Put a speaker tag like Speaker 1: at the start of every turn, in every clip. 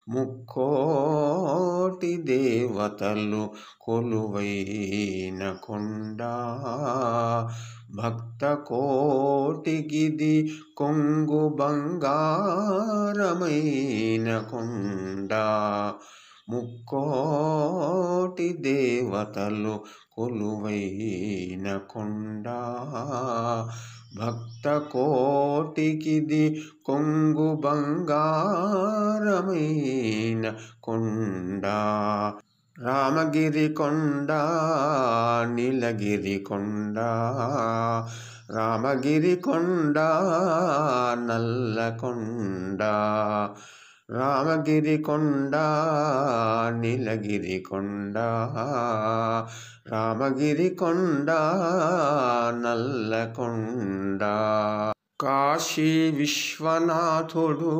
Speaker 1: ముక్కోటి దేవతలు కొలువైన కొండ, భక్త కోటికిది కొంగు బంగారమైన కొండ. ముక్కోటి దేవతలు కొలువైన కొండ, భక్త కోటికిది కొంగు బంగారమైన కొండ. రామగిరి కొండ, నీలగిరి కొండ, రామగిరి కొండ, నల్లకొండ. రామగిరి కొండ, నీలగిరి కొండ, రామగిరి కొండ, నల్లకొండ. కాశీ విశ్వనాథుడు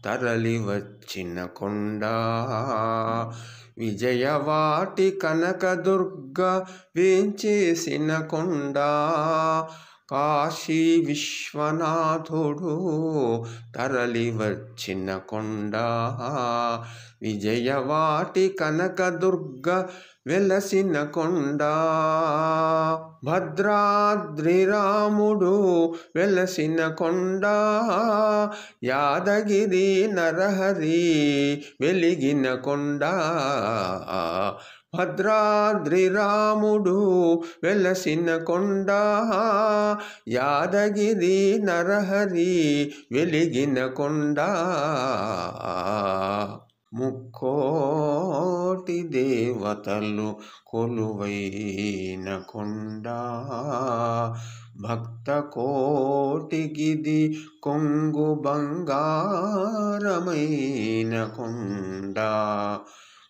Speaker 1: తరలి వచ్చిన కొండ, విజయవాటి కనకదుర్గ వేంచేసిన కొండ. కాశీ విశ్వనాథుడు తరలి వచ్చిన కొండ, విజయవాటి కనకదుర్గ వెలసిన కొండ. భద్రాద్రి రాముడు వెలసిన కొండ, యాదగిరి నరహరి వెలిగిన కొండ. భద్రాద్రి రాముడు వెలసిన కొండ, యాదగిరి నరహరి వెలిగిన కొండ. ముక్కోటి దేవతలు కొలువైన కొండ, భక్త కోటికిది కొంగు బంగారమైన కొండ.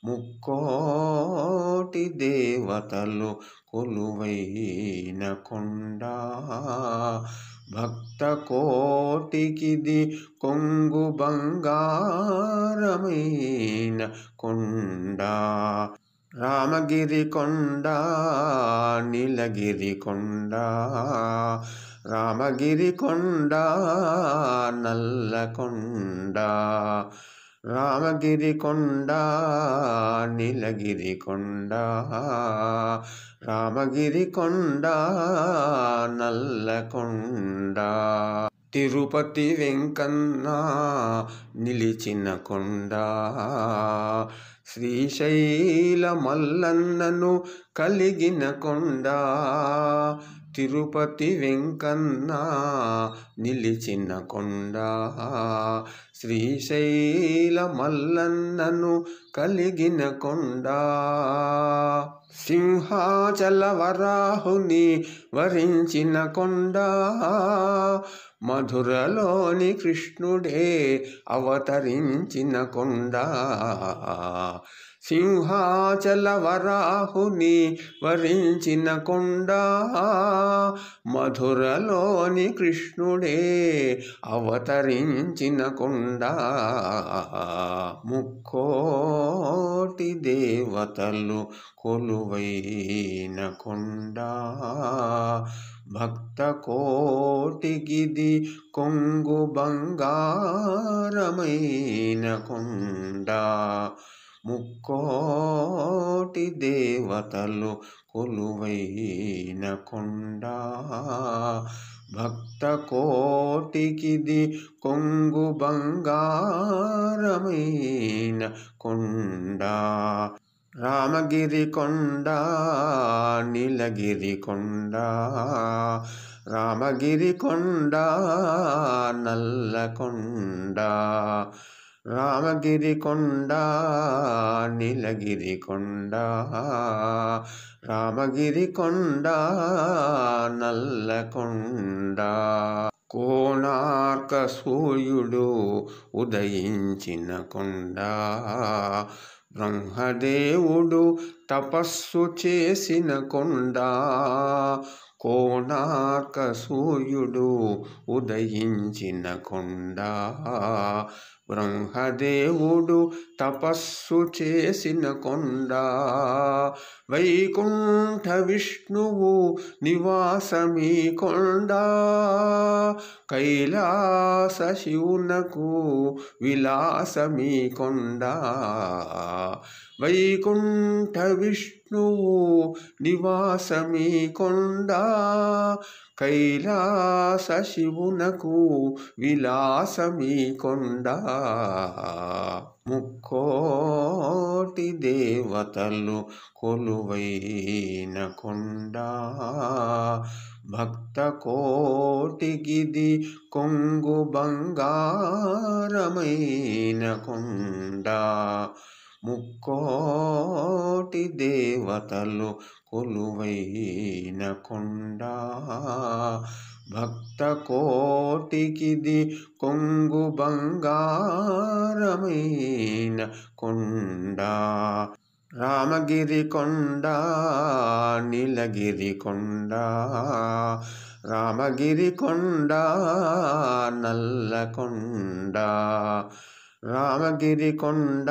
Speaker 1: ముక్కోటి దేవతలు కొలువైన కొండ, భక్త కోటికిది కొంగు బంగారమైన కొండ. రామగిరి కొండ, నీలగిరి కొండ, రామగిరి కొండ, నల్లకొండ. రామగిరి కొండ, నీలగిరి కొండ, రామగిరి కొండ, నల్లకొండ. తిరుపతి వెంకన్న నిలిచిన కొండ, శ్రీశైల మల్లన్నను కలిగిన కొండ. తిరుపతి వెంకన్న నిలిచిన కొండ, శ్రీశైల మల్లన్నను కలిగిన కొండ. సింహాచల వరాహుని వరించిన కొండ, మధురలోని కృష్ణుడే అవతరించిన కొండ. సింహాచల వరాహుని వరించిన కొండ, మధురలోని కృష్ణుడే అవతరించిన కొండ. ముక్కోటి దేవతలు కొలువైన కొండ, భక్త కోటికిది కొంగు బంగారమైన కొండ. ముక్కోటి దేవతలు కొలువైన కొండ, భక్త కోటికిది కొంగు బంగారమైన కొండ. రామగిరి కొండ, నీలగిరి కొండ, రామగిరి కొండ, నల్లకొండ. రామగిరి కొండ, నీలగిరి కొండ, రామగిరి కొండ, నల్లకొండ. కోణార్క సూర్యుడు ఉదయించిన కొండ, బ్రహ్మదేవుడు తపస్సు చేసిన కొండ. కోణార్క సూర్యుడు ఉదయించిన కొండ, బ్రహ్మదేవుడు తపస్సు చేసిన కొండ. వైకుంఠ విష్ణువు నివాసమీ కొండ, కైలాస శివునకు విలాసమీ కొండ. వైకుంఠ విష్ణువు నివాసమీ కొండ, కైలాస శివునకు విలాసమీ కొండ. ముక్కోటి దేవతలు కొలువైన కొండ, భక్త కోటికిది కొంగు బంగారమైన కొండ. ముక్కోటి దేవతలు కొలువైన కొండ, భక్త కోటికిది కొంగు బంగారమైన కొండ. రామగిరి కొండ, నీలగిరి కొండ, రామగిరి కొండ, నల్లకొండ. రామగిరి కొండ,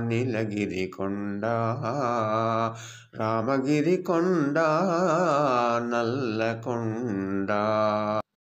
Speaker 1: నీలగిరి కొండ, రామగిరి కొండ, నల్లకొండ.